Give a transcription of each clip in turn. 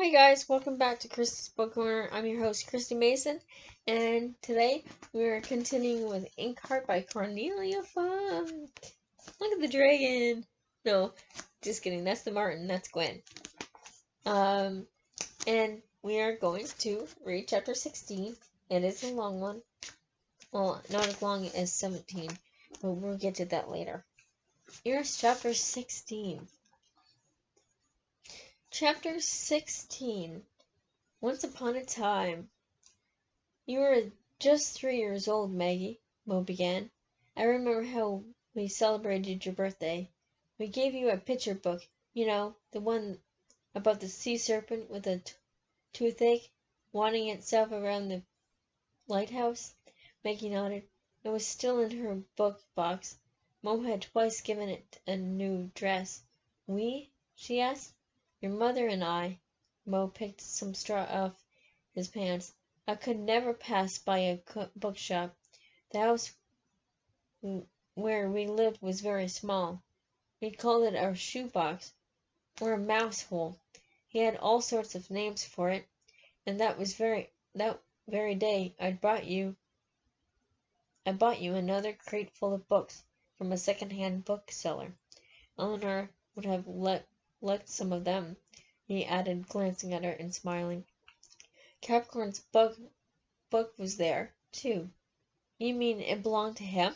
Hi guys, welcome back to Christy's Book Corner. I'm your host, Christy Mason, and today we're continuing with Inkheart by Cornelia Funke. Look at the dragon! No, just kidding, that's the Martin, that's Gwen. And we are going to read chapter 16. It is a long one. Well, not as long as 17, but we'll get to that later. Here's chapter 16. Chapter 16. Once upon a time. You were just 3 years old, Maggie, Mo began. I remember how we celebrated your birthday. We gave you a picture book, you know, the one about the sea serpent with a toothache, winding itself around the lighthouse. Maggie nodded. It was still in her book box. Mo had twice given it a new dress. We? She asked. Your mother and I. Mo picked some straw off his pants. I could never pass by a bookshop. The house where we lived was very small. We called it our shoebox, or a mouse hole. He had all sorts of names for it, and that very day I bought you another crate full of books from a second-hand bookseller. Eleanor would have liked some of them, he added, glancing at her and smiling. Capricorn's book was there, too. You mean it belonged to him?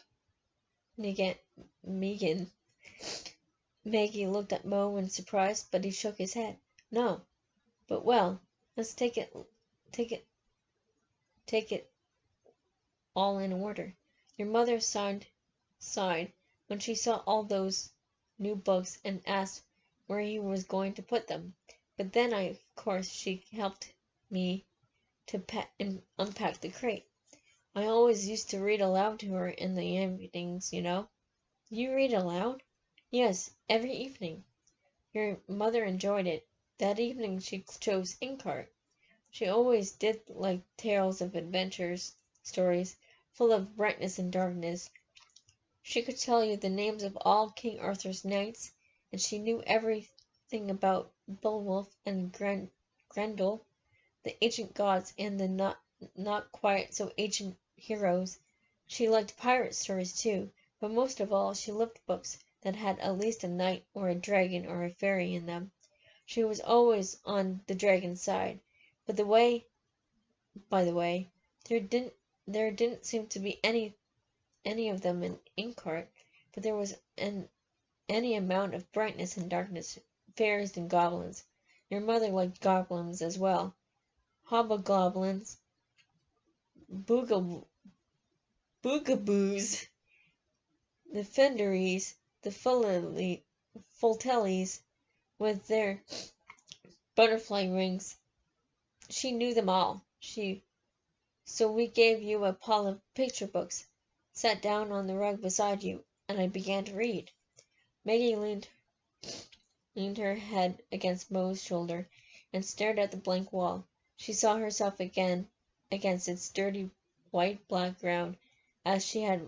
Megan. Maggie looked at Mo in surprise, but he shook his head. No. But well, let's take it all in order. Your mother sighed when she saw all those new books and asked where he was going to put them. But then of course she helped me to unpack the crate. I always used to read aloud to her in the evenings, you know. You read aloud? Yes, every evening. Your mother enjoyed it. That evening she chose Inkheart. She always did like tales of adventures, stories, full of brightness and darkness. She could tell you the names of all King Arthur's knights, and she knew everything about Beowulf and Grendel, the ancient gods and the not quite so ancient heroes. She liked pirate stories too, but most of all she loved books that had at least a knight or a dragon or a fairy in them. She was always on the dragon's side, but by the way, there didn't seem to be any of them in Inkheart, but there was any amount of brightness and darkness, fairies and goblins. Your mother liked goblins as well. Hobgoblins, boogaboos, the Fenderies, the Fultellies, with their butterfly rings. She knew them all. So we gave you a pile of picture books, sat down on the rug beside you, and I began to read. Maggie leaned her head against Mo's shoulder and stared at the blank wall. She saw herself again against its dirty white background as she had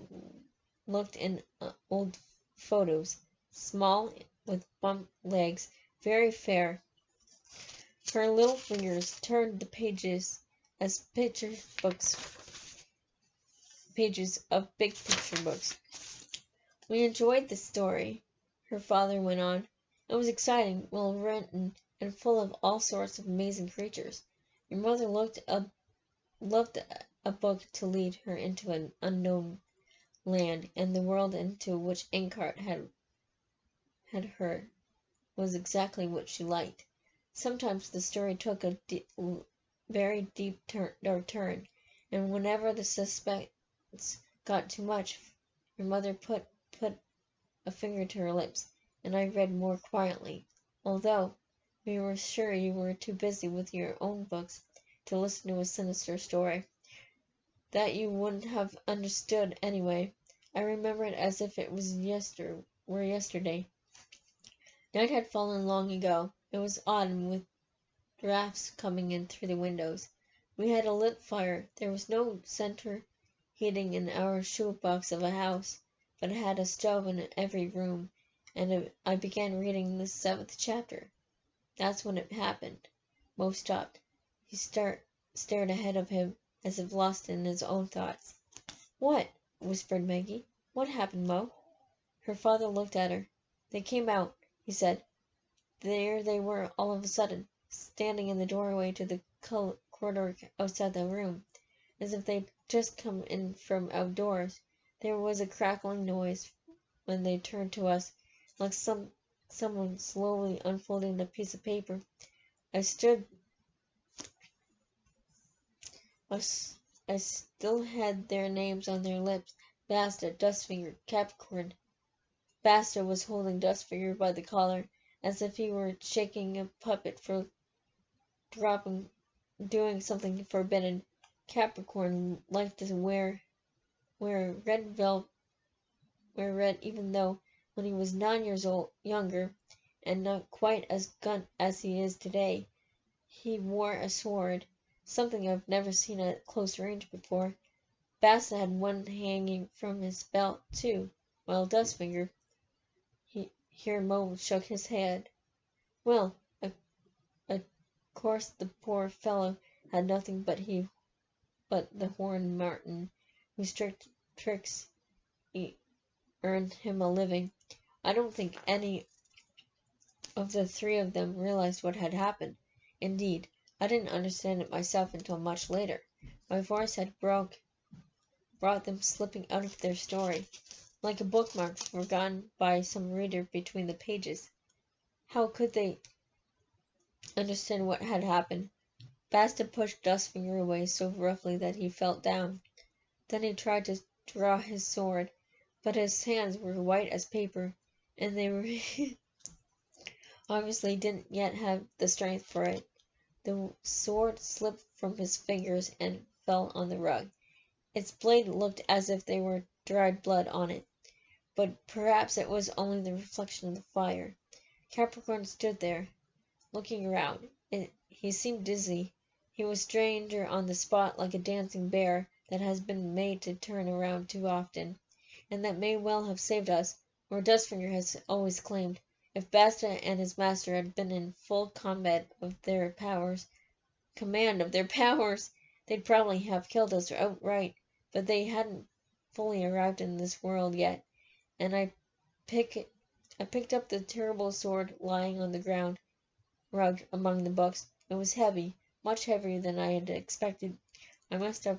looked in old photos, small, with bump legs, very fair. Her little fingers turned the pages as pages of big picture books. We enjoyed the story, her father went on. It was exciting, well written, and full of all sorts of amazing creatures. Your mother loved a book to lead her into an unknown land, and the world into which Inkheart had heard was exactly what she liked. Sometimes the story took a very dark turn, and whenever the suspense got too much, your mother put a finger to her lips, and I read more quietly, although we were sure you were too busy with your own books to listen to a sinister story that you wouldn't have understood anyway. I remember it as if it was yesterday. Night had fallen long ago. It was autumn, with drafts coming in through the windows. We had a lit fire. There was no center heating in our shoebox of a house, but it had a stove in every room, and I began reading the 7th chapter. That's when it happened. Mo stopped. He stared ahead of him as if lost in his own thoughts. "What?" whispered Maggie. "What happened, Mo?" Her father looked at her. "They came out," he said. There they were all of a sudden, standing in the doorway to the corridor outside the room, as if they'd just come in from outdoors. There was a crackling noise when they turned to us, like someone slowly unfolding a piece of paper. I stood I still had their names on their lips. Basta, Dustfinger, Capricorn. Basta was holding Dustfinger by the collar, as if he were shaking a puppet for doing something forbidden. Capricorn liked to wear red even though when he was 9 years younger, and not quite as gunt as he is today. He wore a sword, something I've never seen at close range before. Basta had one hanging from his belt, too, while Dustfinger. Here Mo shook his head. Well, of course the poor fellow had nothing but the horned marten, whose tricks earned him a living. I don't think any of the three of them realized what had happened. Indeed, I didn't understand it myself until much later. My voice had brought them slipping out of their story, like a bookmark forgotten by some reader between the pages. How could they understand what had happened? Basta pushed Dustfinger away so roughly that he fell down. Then he tried to draw his sword, but his hands were white as paper, and they were obviously didn't yet have the strength for it. The sword slipped from his fingers and fell on the rug. Its blade looked as if there were dried blood on it, but perhaps it was only the reflection of the fire. Capricorn stood there, looking around. He seemed dizzy. He was stranger on the spot, like a dancing bear that has been made to turn around too often, and that may well have saved us, or Dustfinger has always claimed. If Basta and his master had been in full command of their powers, they'd probably have killed us outright, but they hadn't fully arrived in this world yet, and I picked up the terrible sword lying on the rug among the books. It was heavy, much heavier than I had expected. I must have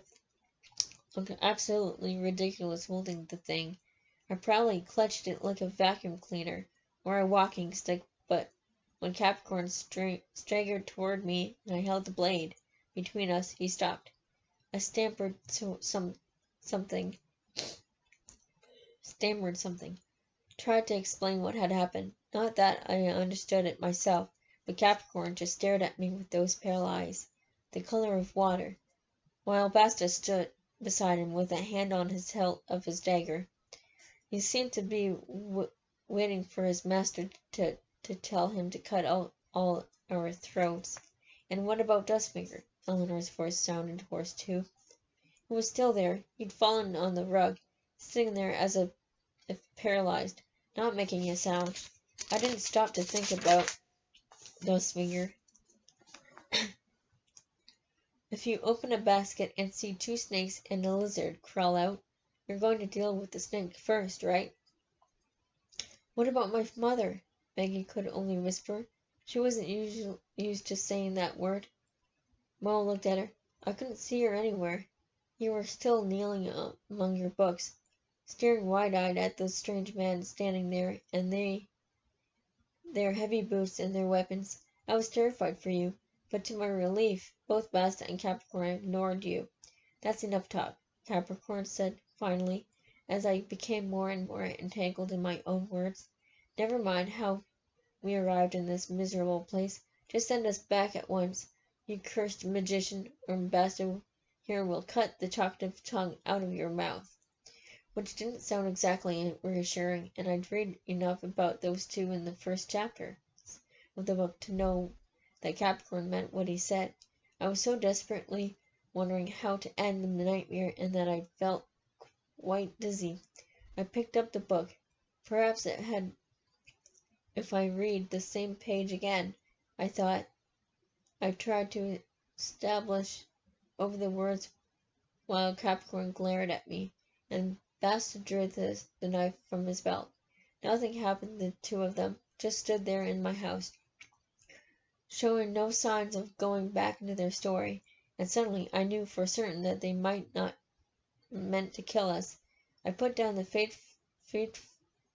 looked absolutely ridiculous holding the thing. I probably clutched it like a vacuum cleaner or a walking stick, but when Capricorn staggered toward me and I held the blade between us, he stopped. I stammered something, tried to explain what had happened. Not that I understood it myself, but Capricorn just stared at me with those pale eyes, the color of water, while Basta stood beside him with a hand on his hilt of his dagger. He seemed to be waiting for his master to tell him to cut out all our throats. And what about Dustfinger? Eleanor's voice sounded hoarse too. He was still there. He'd fallen on the rug, sitting there as if paralyzed, not making a sound. I didn't stop to think about Dustfinger. If you open a basket and see two snakes and a lizard crawl out, you're going to deal with the snake first, right? What about my mother? Maggie could only whisper. She wasn't used to saying that word. Mo looked at her. I couldn't see her anywhere. You were still kneeling among your books, staring wide-eyed at those strange men standing there, and their heavy boots and their weapons. I was terrified for you, but to my relief, both Basta and Capricorn ignored you. That's enough talk, Capricorn said finally, as I became more and more entangled in my own words. Never mind how we arrived in this miserable place. Just send us back at once, you cursed magician, or Basta here will cut the talkative tongue out of your mouth. Which didn't sound exactly reassuring, and I'd read enough about those two in the first chapter of the book to know that Capricorn meant what he said. I was so desperately wondering how to end the nightmare and that I felt quite dizzy. I picked up the book. Perhaps it had if I read the same page again, I thought. I tried to establish over the words while Capricorn glared at me, and Basta drew the knife from his belt. Nothing happened to the two of them, just stood there in my house, showing no signs of going back into their story, and suddenly I knew for certain that they might not meant to kill us. I put down the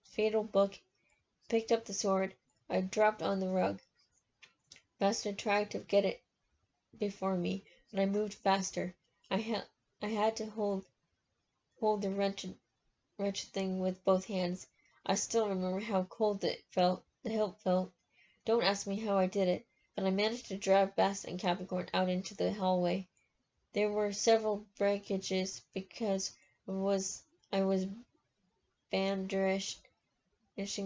fatal book, picked up the sword. I dropped on the rug. Basta tried to get it before me, but I moved faster. I had to hold the wretched thing with both hands. I still remember how cold the hilt felt. Don't ask me how I did it, but I managed to drive Basta and Capricorn out into the hallway. There were several breakages because I was brandishing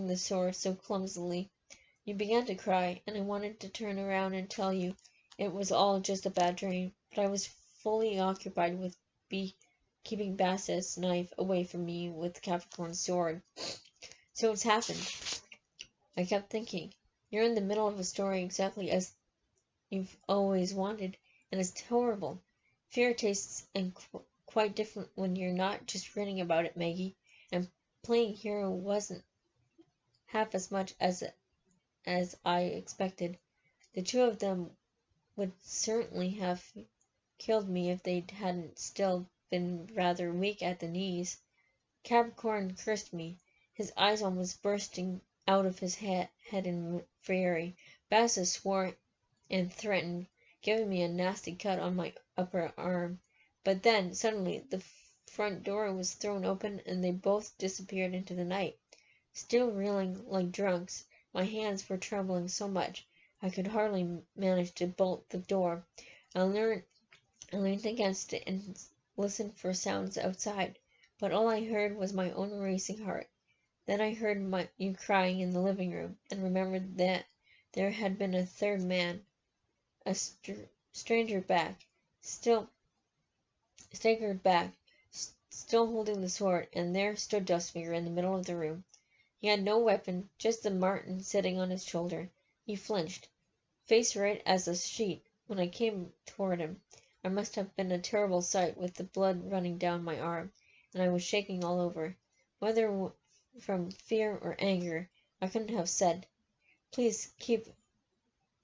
the sword so clumsily. You began to cry, and I wanted to turn around and tell you it was all just a bad dream, but I was fully occupied with keeping Basta's knife away from me with Capricorn's sword. So it's happened. I kept thinking. You're in the middle of a story exactly as you've always wanted, and it's horrible. Fear tastes quite different when you're not just reading about it, Maggie. And playing hero wasn't half as much as I expected. The two of them would certainly have killed me if they hadn't still been rather weak at the knees. Capricorn cursed me, his eyes almost bursting out of his head in fury. Bassa swore and threatened, giving me a nasty cut on my upper arm. But then, suddenly, the front door was thrown open and they both disappeared into the night. Still reeling like drunks, my hands were trembling so much I could hardly manage to bolt the door. I leaned against it and listened for sounds outside, but all I heard was my own racing heart. Then I heard you crying in the living room, and remembered that there had been a third man, a stranger still staggered back, still holding the sword, and there stood Dustfinger in the middle of the room. He had no weapon, just the marten sitting on his shoulder. He flinched, face right as a sheet, when I came toward him. I must have been a terrible sight with the blood running down my arm, and I was shaking all over. Whether from fear or anger, I couldn't have said. Please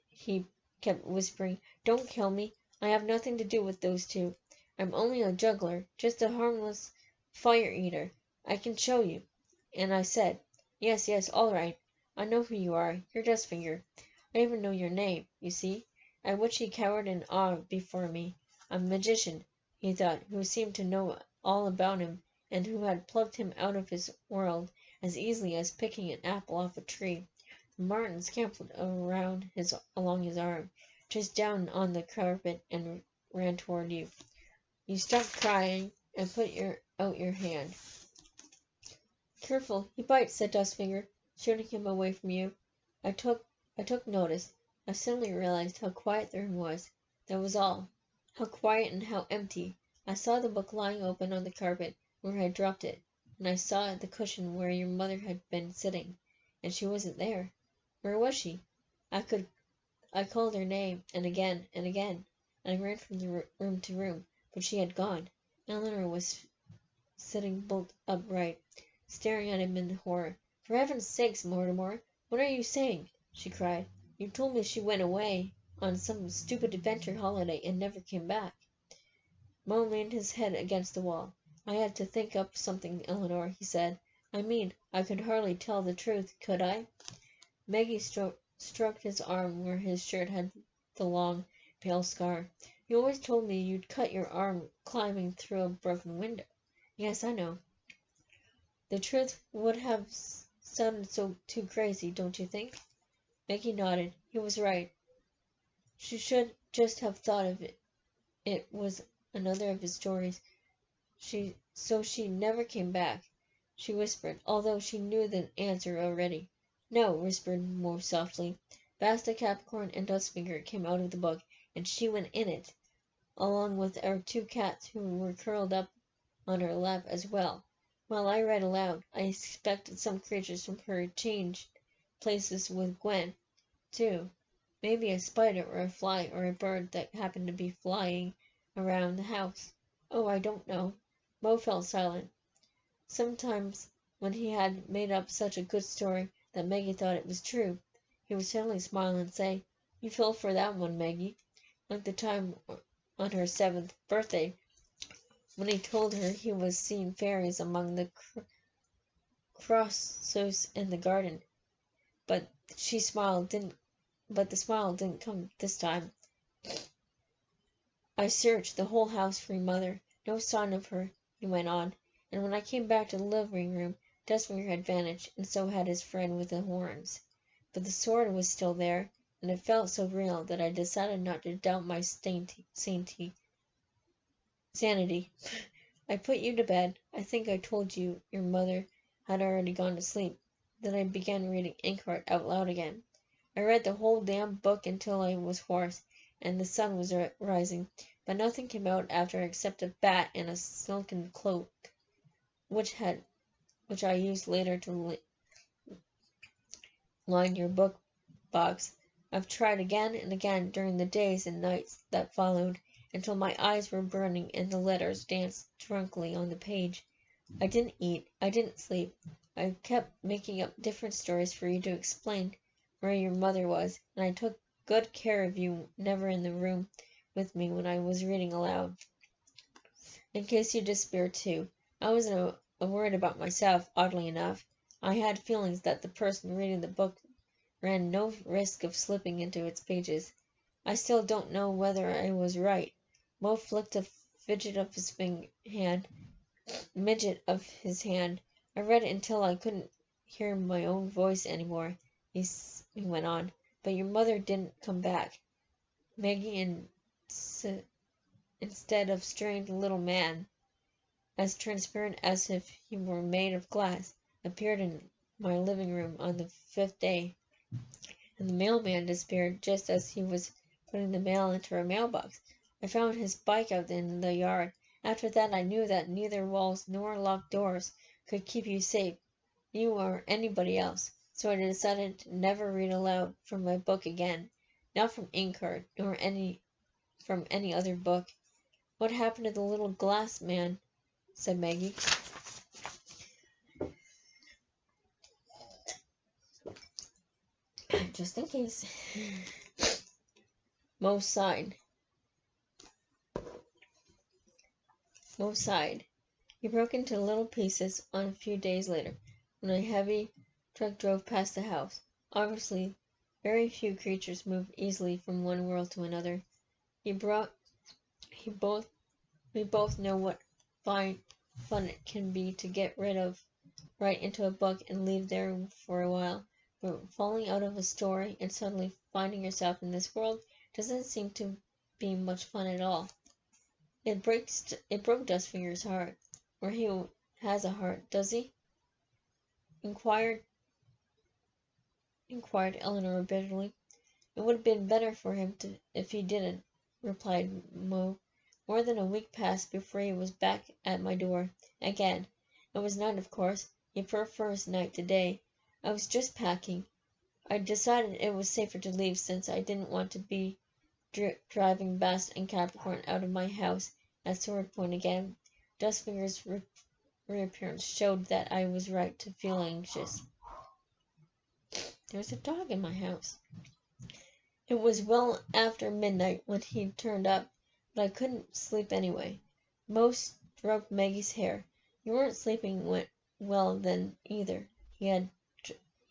he kept whispering. Don't kill me. I have nothing to do with those two. I'm only a juggler, just a harmless fire-eater. I can show you. And I said, Yes, all right. I know who you are. You're Dustfinger. I even know your name, you see. At which he cowered in awe before me. A magician, he thought, who seemed to know all about him, and who had plucked him out of his world as easily as picking an apple off a tree. The marten scampered along his arm, just down on the carpet, and ran toward you. You stopped crying and put out your hand. Careful, he bites, said Dustfinger, shooting him away from you. I took notice. I suddenly realized how quiet the room was. That was all. How quiet and how empty. I saw the book lying open on the carpet where I had dropped it, and I saw the cushion where your mother had been sitting, and she wasn't there. Where was she? I called her name, and again, and I ran from the room to room, but she had gone. Eleanor was sitting bolt upright, staring at him in horror. For heaven's sake, Mortimer, what are you saying? She cried. You told me she went away on some stupid adventure holiday and never came back. Mo leaned his head against the wall. I had to think up something, Eleanor, he said. I mean, I could hardly tell the truth, could I? Maggie stroked his arm where his shirt had the long, pale scar. You always told me you'd cut your arm climbing through a broken window. Yes, I know. The truth would have sounded too crazy, don't you think? Maggie nodded. He was right. She should just have thought of it. It was another of his stories. She never came back, she whispered, although she knew the answer already. No, whispered more softly. Basta, Capricorn, and Dustfinger came out of the book, and she went in it, along with our two cats who were curled up on her lap as well. While I read aloud, I expected some creatures from her changed places with Gwen, too. Maybe a spider or a fly or a bird that happened to be flying around the house. Oh, I don't know. Mo fell silent. Sometimes, when he had made up such a good story that Maggie thought it was true, he would suddenly smile and say, "You fell for that one, Maggie," like the time on her 7th birthday when he told her he was seeing fairies among the crosses in the garden. But she smiled didn't but the smile didn't come this time. "I searched the whole house for your mother. No sign of her," he went on, "and when I came back to the living room, Dustfinger had vanished, and so had his friend with the horns. But the sword was still there, and it felt so real that I decided not to doubt my sanity. I put you to bed. I think I told you your mother had already gone to sleep. Then I began reading Inkheart out loud again. I read the whole damn book until I was hoarse, and the sun was rising, but nothing came out after except a bat in a silken cloak, which I used later to line your book box. I've tried again and again during the days and nights that followed, until my eyes were burning and the letters danced drunkenly on the page. I didn't eat, I didn't sleep. I kept making up different stories for you to explain where your mother was, and I took good care of you never in the room with me when I was reading aloud, in case you disappeared too. I wasn't worried about myself, oddly enough. I had feelings that the person reading the book ran no risk of slipping into its pages. I still don't know whether I was right. Mo flicked a midget of his hand. I read it until I couldn't hear my own voice anymore. He went on, "But your mother didn't come back. Maggie, instead of strange little man, as transparent as if he were made of glass, appeared in my living room on the 5th day, and the mailman disappeared just as he was putting the mail into our mailbox. I found his bike out in the yard. After that I knew that neither walls nor locked doors could keep you safe, you or anybody else, so I decided to never read aloud from my book again, not from Inkheart, nor from any other book." "What happened to the little glass man?" said Maggie. "Just in case." Mo sighed. He broke into little pieces on a few days later, when a heavy truck drove past the house. Obviously, very few creatures move easily from one world to another. We both know what fun it can be to get right into a book and leave there for a while, but falling out of a story and suddenly finding yourself in this world doesn't seem to be much fun at all. It broke Dustfinger's heart, or he has a heart, does he?" inquired Eleanor bitterly. "It would have been better for him if he didn't," replied Mo. More than a week passed before he was back at my door again. It was night, of course. He prefers night to day. I was just packing. I decided it was safer to leave since I didn't want to be driving Bast and Capricorn out of my house at Sword Point again. Dustfinger's reappearance showed that I was right to feel anxious. There's a dog in my house. It was well after midnight when he turned up, but I couldn't sleep anyway. Mo stroked Maggie's hair. "You weren't sleeping well then either." He had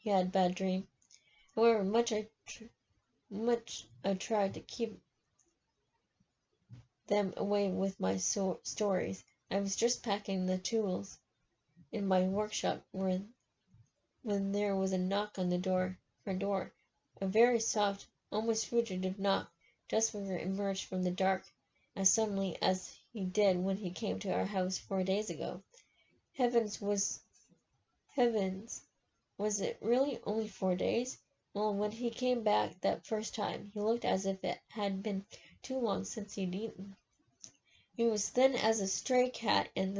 a bad dream. However much I tried to keep them away with my stories, I was just packing the tools in my workshop when there was a knock on the front door. A very soft, almost fugitive knock. Dustfinger emerged from the dark as suddenly as he did when he came to our house 4 days ago. Heavens, was it really only 4 days? Well, when he came back that first time, he looked as if it had been too long since he'd eaten. He was thin as a stray cat, and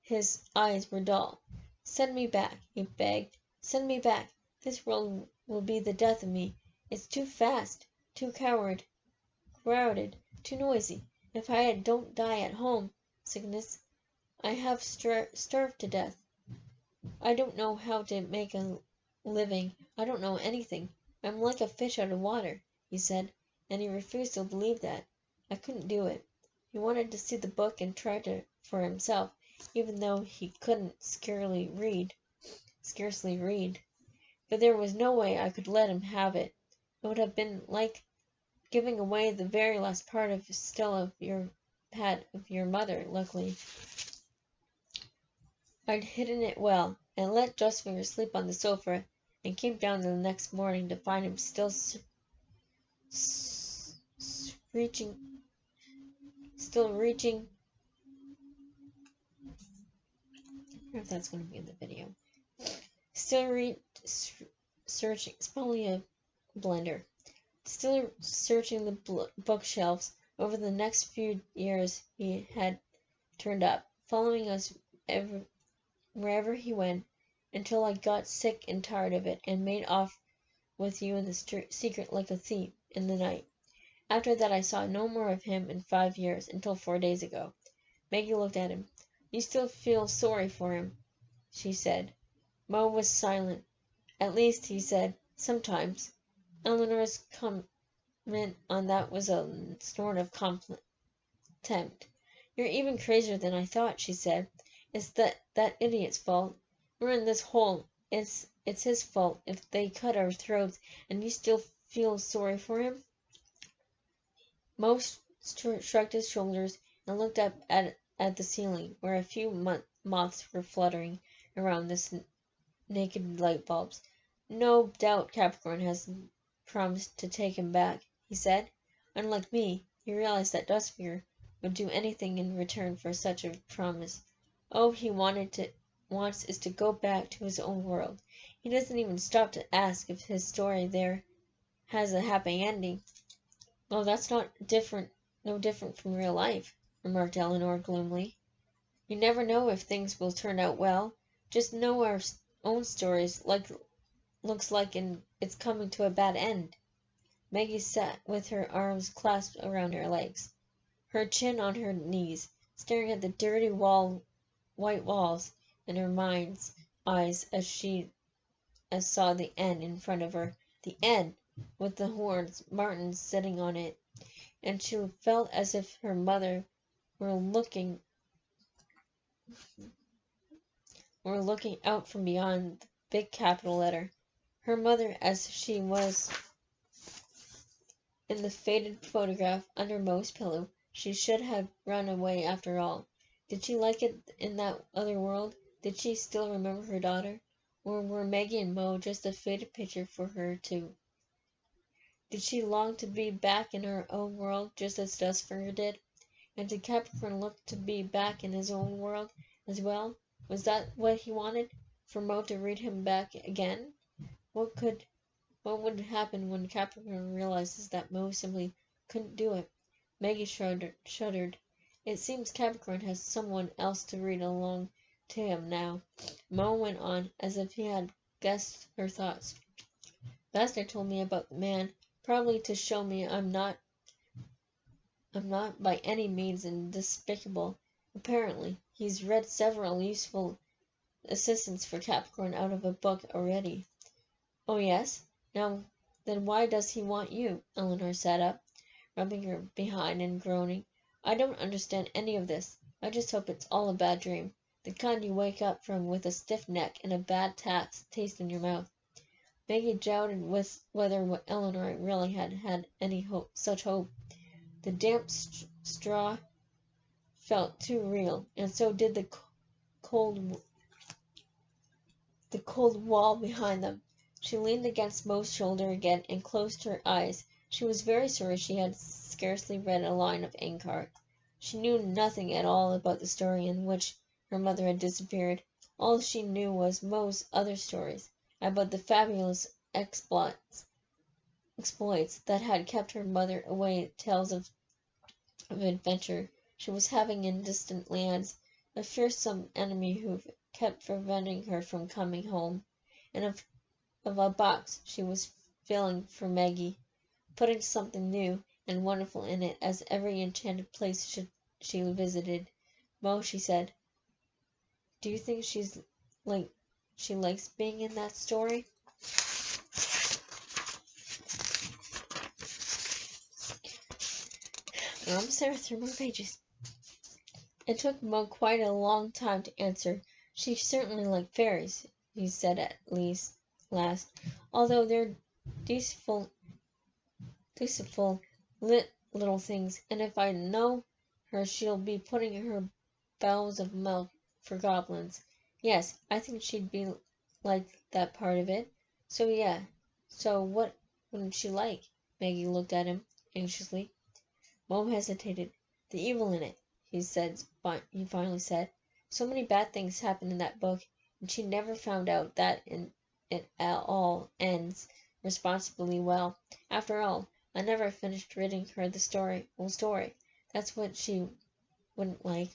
his eyes were dull. "Send me back," he begged. "Send me back. This world will be the death of me. It's too fast, too crowded, too noisy. If I don't die at home, sickness, I have starved to death. I don't know how to make a living. I don't know anything. I'm like a fish out of water, he said, and he refused to believe that. I couldn't do it. He wanted to see the book and try to for himself, even though he couldn't scarcely read. But there was no way I could let him have it. It would have been like giving away the very last part of your mother. Luckily, I'd hidden it well, and let Josephine sleep on the sofa, and came down the next morning to find him still reaching. I don't know if that's going to be in the video. Searching. It's probably a blender. Still searching the bookshelves. Over the next few years, he had turned up, following us wherever he went, until I got sick and tired of it, and made off with you in the secret like a thief in the night. After that I saw no more of him in 5 years, until 4 days ago. Maggie looked at him. You still feel sorry for him, she said. Mo was silent. At least, he said, sometimes. Eleanor's comment on that was a snort of contempt. You're even crazier than I thought, she said. It's that idiot's fault. We're in this hole. It's his fault if they cut our throats, and you still feel sorry for him? Mo shrugged his shoulders and looked up at the ceiling, where a few moths were fluttering around the naked light bulbs. No doubt Capricorn has promised to take him back, he said. Unlike me, he realized that Dustbeard would do anything in return for such a promise. All he wants is to go back to his own world. He doesn't even stop to ask if his story there has a happy ending. Well, that's no different from real life, remarked Eleanor gloomily. You never know if things will turn out well. Just know our own stories looks like it's coming to a bad end. Maggie sat with her arms clasped around her legs, her chin on her knees, staring at the dirty white walls in her mind's eyes as saw the end in front of her, the end with the horns, Martin sitting on it, and she felt as if her mother were looking out from beyond the big capital letter. Her mother as she was in the faded photograph under Mo's pillow. She should have run away after all. Did she like it in that other world? Did she still remember her daughter? Or were Maggie and Mo just a faded picture for her too? Did she long to be back in her own world just as Dustfinger did? And did Capricorn look to be back in his own world as well? Was that what he wanted? For Mo to read him back again? What would happen when Capricorn realizes that Mo simply couldn't do it? Maggie shuddered. It seems Capricorn has someone else to read along to him now. Mo went on, as if he had guessed her thoughts. Bastard told me about the man, probably to show me I'm not by any means despicable. Apparently, he's read several useful assistants for Capricorn out of a book already. Oh yes? Now, then why does he want you? Eleanor sat up, rubbing her behind and groaning. I don't understand any of this. I just hope it's all a bad dream. The kind you wake up from with a stiff neck and a bad taste in your mouth. Maggie doubted whether Eleanor really had any such hope. The damp straw felt too real, and so did the cold wall behind them. She leaned against Mo's shoulder again and closed her eyes. She was very sorry she had scarcely read a line of Inkheart. She knew nothing at all about the story in which her mother had disappeared. All she knew was Mo's other stories, about the fabulous exploits that had kept her mother away, tales of adventure she was having in distant lands, a fearsome enemy who kept preventing her from coming home, and of a box she was feeling for Maggie, putting something new and wonderful in it as every enchanted place she visited. Mo, she said, do you think she likes being in that story? I'm sorry, through more pages. It took Mo quite a long time to answer. She certainly liked fairies, he said at last, although they're deceitful little things, and if I know her she'll be putting her bowels of milk for goblins. Yes, I think she'd be like that part of it. So yeah, so what wouldn't she like? Maggie looked at him anxiously. Mo hesitated. The evil in it, he finally said. So many bad things happen in that book, and she never found out that it all ends responsibly well. After all, I never finished reading her the whole story. That's what she wouldn't like.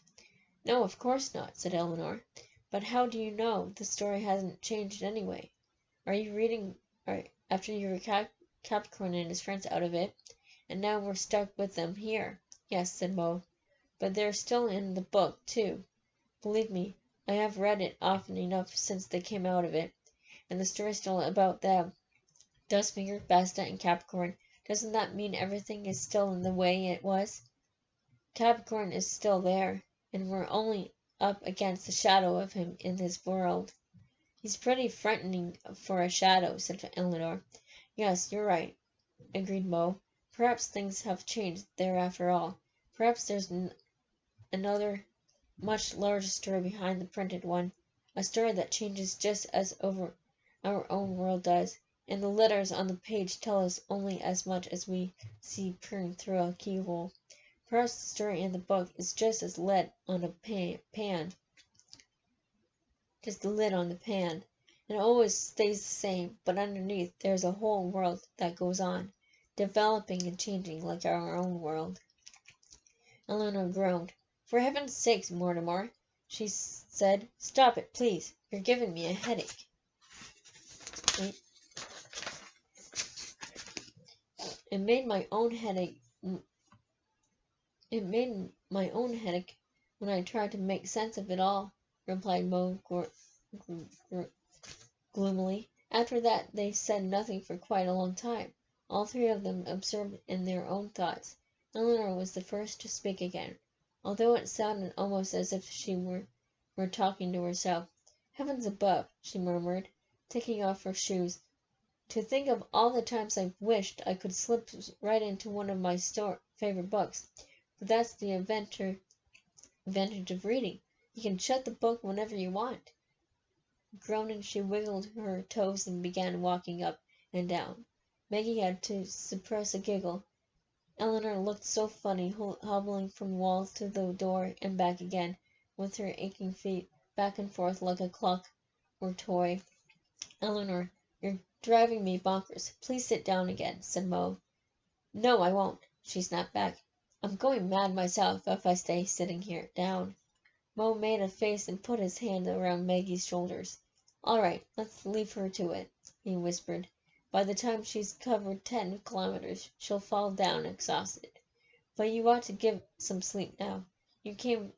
No, of course not, said Eleanor. But how do you know the story hasn't changed anyway? Are you reading after you were Capricorn and his friends out of it, and now we're stuck with them here? Yes, said Mo. But they're still in the book, too. Believe me, I have read it often enough since they came out of it, and the story's still about them. Dustfinger, Basta, and Capricorn. Doesn't that mean everything is still in the way it was? Capricorn is still there, and we're only up against the shadow of him in this world. He's pretty frightening for a shadow, said Eleanor. Yes, you're right, agreed Mo. Perhaps things have changed there after all. Perhaps there's another, much larger story behind the printed one, a story that changes just as our own world does, and the letters on the page tell us only as much as we see peering through a keyhole. Perhaps the story in the book is just as lead on a pan, just the lid on the pan. It always stays the same, but underneath there's a whole world that goes on, developing and changing like our own world. Eleanor groaned. For heaven's sake, Mortimer, she said, stop it, please. You're giving me a headache. It made my own headache when I tried to make sense of it all, replied Mo gloomily. After that they said nothing for quite a long time, all three of them absorbed in their own thoughts. Eleanor was the first to speak again, although it sounded almost as if she were talking to herself. Heavens above, she murmured, taking off her shoes. To think of all the times I've wished I could slip right into one of my favorite books. But that's the advantage of reading. You can shut the book whenever you want. Groaning, she wiggled her toes and began walking up and down. Maggie had to suppress a giggle. Eleanor looked so funny, hobbling from walls to the door and back again, with her aching feet back and forth like a clock or toy. Eleanor, you're driving me bonkers. Please sit down again, said Mo. No, I won't, she snapped back. I'm going mad myself if I stay sitting here down. Mo made a face and put his hand around Maggie's shoulders. All right, let's leave her to it, he whispered. By the time she's covered 10 kilometers, she'll fall down exhausted. But you ought to get some sleep now. You can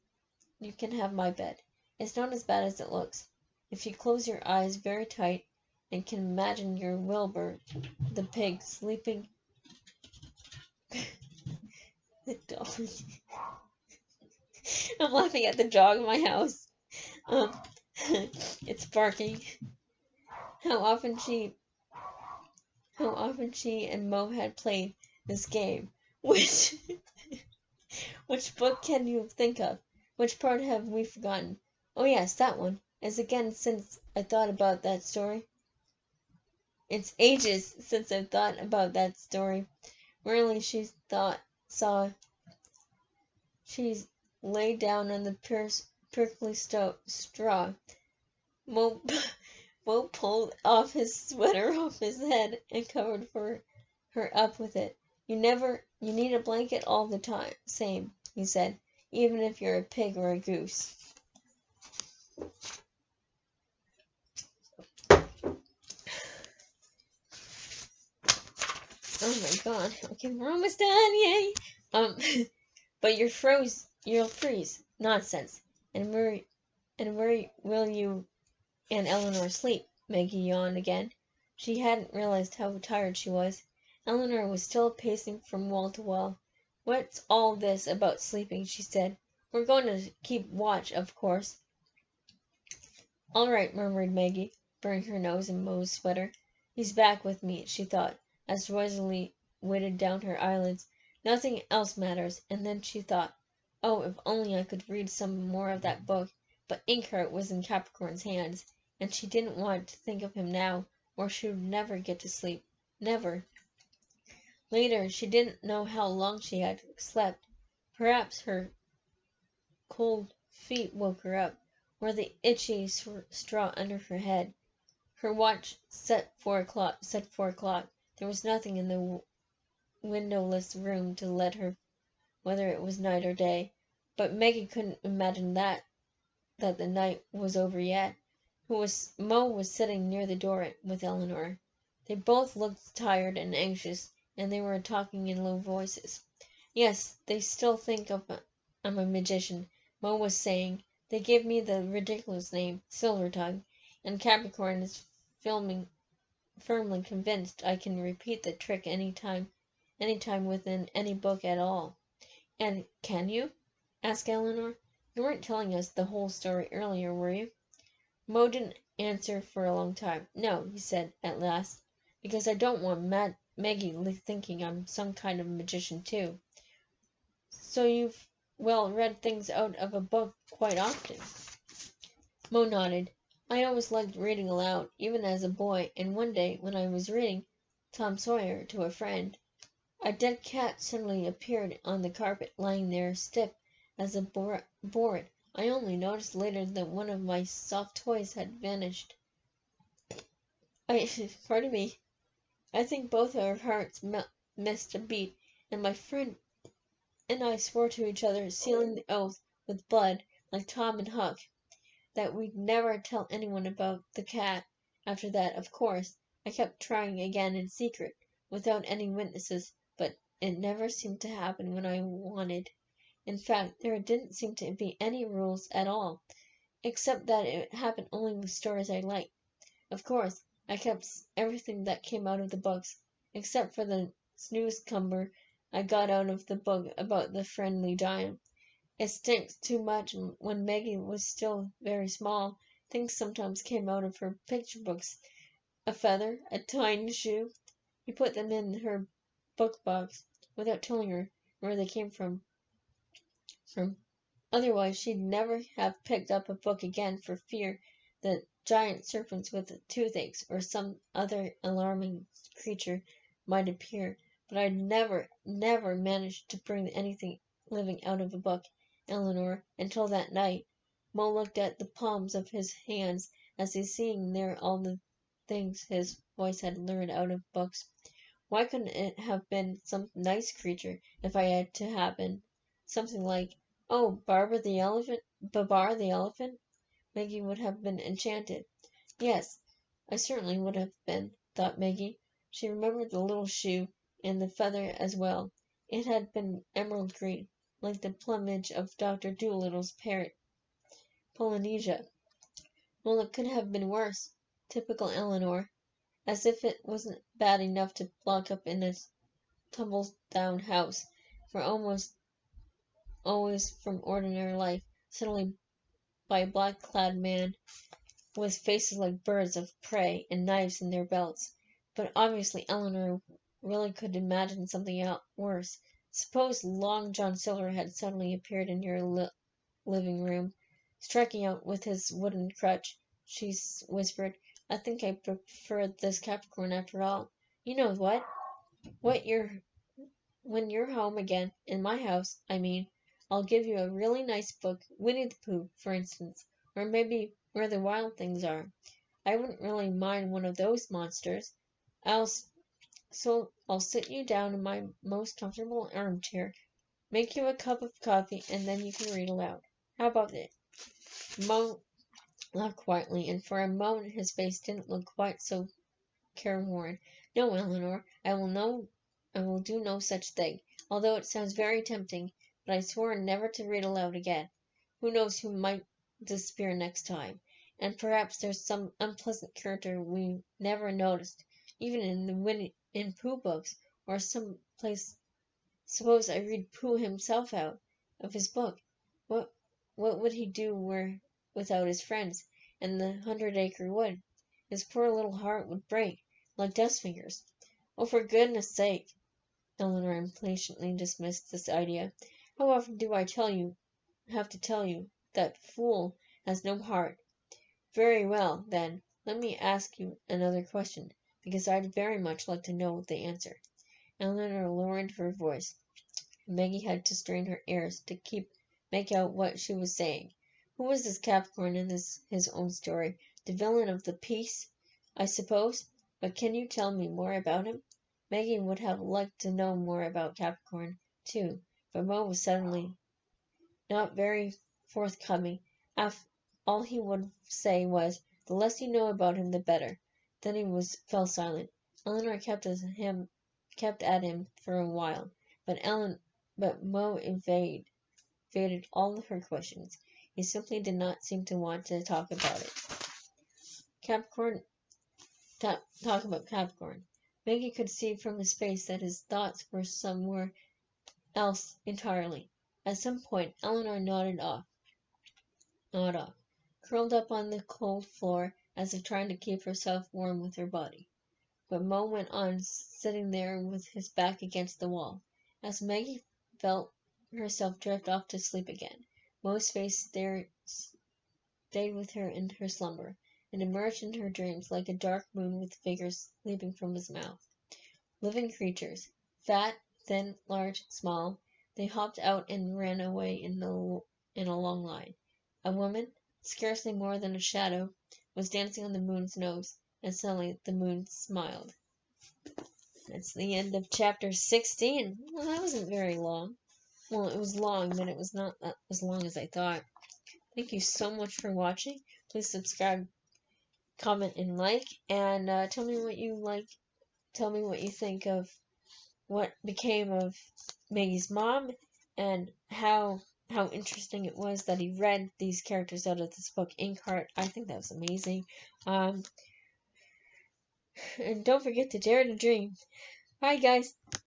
have my bed. It's not as bad as it looks. If you close your eyes very tight and can imagine your Wilbur, the pig, sleeping. The dog. I'm laughing at the dog in my house. It's barking. How often she and Mo had played this game. Which book can you think of? Which part have we forgotten? Oh yes, that one. It's again since I thought about that story. It's ages since I've thought about that story. Really, she lay down on the prickly straw. Mo pulled off his sweater off his head and covered her up with it. You need a blanket all the time, same, he said, even if you're a pig or a goose. Oh my god. Okay, we're almost done, yay! But you'll freeze. Nonsense. And where will you and Eleanor sleep? Maggie yawned again. She hadn't realized how tired she was. Eleanor was still pacing from wall to wall. What's all this about sleeping? She said. We're going to keep watch, of course. All right, murmured Maggie, burning her nose in Mo's sweater. He's back with me, she thought, as Rosalie weighted down her eyelids. Nothing else matters. And then she thought, oh, if only I could read some more of that book. But Inkheart was in Capricorn's hands, and she didn't want to think of him now, or she would never get to sleep. Never. Later, she didn't know how long she had slept. Perhaps her cold feet woke her up, or the itchy straw under her head. Her watch said 4 o'clock. There was nothing in the windowless room to let her whether it was night or day. But Maggie couldn't imagine that the night was over yet. Mo was sitting near the door with Eleanor. They both looked tired and anxious, and they were talking in low voices. Yes, they still think I'm a magician, Mo was saying. They give me the ridiculous name, Silvertongue, and Capricorn is firmly convinced I can repeat the trick any time within any book at all. And can you? Asked Eleanor. You weren't telling us the whole story earlier, were you? Mo didn't answer for a long time. No, he said at last, because I don't want Maggie thinking I'm some kind of magician too. So you've, well, read things out of a book quite often. Mo nodded. I always liked reading aloud, even as a boy, and one day, when I was reading Tom Sawyer to a friend, a dead cat suddenly appeared on the carpet, lying there stiff as a board. I only noticed later that one of my soft toys had vanished. Pardon me. I think both our hearts missed a beat, and my friend and I swore to each other, sealing the oath with blood, like Tom and Huck, that we'd never tell anyone about the cat. After that, of course, I kept trying again in secret, without any witnesses, but it never seemed to happen when I wanted. In fact, there didn't seem to be any rules at all, except that it happened only with stories I liked. Of course, I kept everything that came out of the books, except for the snooze-cumber I got out of the book about the Friendly Giant. It stinks too much, and when Maggie was still very small, things sometimes came out of her picture books. A feather, a tiny shoe. He put them in her book box, without telling her where they came from. Otherwise she'd never have picked up a book again for fear that giant serpents with toothaches or some other alarming creature might appear. But I'd never managed to bring anything living out of a book, Eleanor, until that night. Mo looked at the palms of his hands as he seeing there all the things his voice had learned out of books. Why couldn't it have been some nice creature if I had to happen? Something like, oh, Babar the elephant? Maggie would have been enchanted. Yes, I certainly would have been, thought Maggie. She remembered the little shoe and the feather as well. It had been emerald green, like the plumage of Dr. Doolittle's parrot, Polynesia. Well, it could have been worse. Typical Eleanor. As if it wasn't bad enough to lock up in a tumble-down house, for almost always from ordinary life, suddenly by a black-clad man with faces like birds of prey and knives in their belts. But obviously Eleanor really could imagine something worse. Suppose Long John Silver had suddenly appeared in your living room, striking out with his wooden crutch. She whispered, I think I prefer this Capricorn after all. You know what? When you're home again, in my house, I mean, I'll give you a really nice book, Winnie the Pooh, for instance, or maybe Where the Wild Things Are. I wouldn't really mind one of those monsters. I'll I'll sit you down in my most comfortable armchair, make you a cup of coffee, and then you can read aloud. How about it? Mo laughed quietly, and for a moment his face didn't look quite so careworn. No, Eleanor, I will I will do no such thing, although it sounds very tempting, but I swore never to read aloud again. Who knows who might disappear next time? And perhaps there's some unpleasant character we never noticed, even in the Winnie in Pooh books, or some place. Suppose I read Pooh himself out of his book. What what would he do without his friends and the 100-acre wood? His poor little heart would break, like dust fingers. Oh, for goodness sake! Eleanor impatiently dismissed this idea. How often do I have to tell you that fool has no heart? Very well, then, let me ask you another question, because I'd very much like to know the answer. Eleanor lowered her voice. Maggie had to strain her ears to make out what she was saying. Who was this Capricorn in his own story? The villain of the piece, I suppose. But can you tell me more about him? Maggie would have liked to know more about Capricorn, too, but Mo was suddenly not very forthcoming. All he would say was, "The less you know about him, the better." Then fell silent. Eleanor kept at him for a while, but Mo evaded all of her questions. He simply did not seem to want to talk about it. Capricorn, talk about Capricorn. Maggie could see from his face that his thoughts were somewhere else entirely. At some point, Eleanor gnawed off, curled up on the cold floor as if trying to keep herself warm with her body. But Mo went on sitting there with his back against the wall. As Maggie felt herself drift off to sleep again, Mo's face stayed with her in her slumber, and emerged in her dreams like a dark moon with figures leaping from his mouth. Living creatures, fat, thin, large, small, they hopped out and ran away in a long line. A woman, scarcely more than a shadow, was dancing on the moon's nose, and suddenly the moon smiled. That's the end of chapter 16. Well, that wasn't very long. Well, it was long, but it was not as long as I thought. Thank you so much for watching. Please subscribe, comment, and like, and tell me what you like. Tell me what you think of what became of Maggie's mom, and how interesting it was that he read these characters out of this book, Inkheart. I think that was amazing. And don't forget to dare to dream. Bye, guys.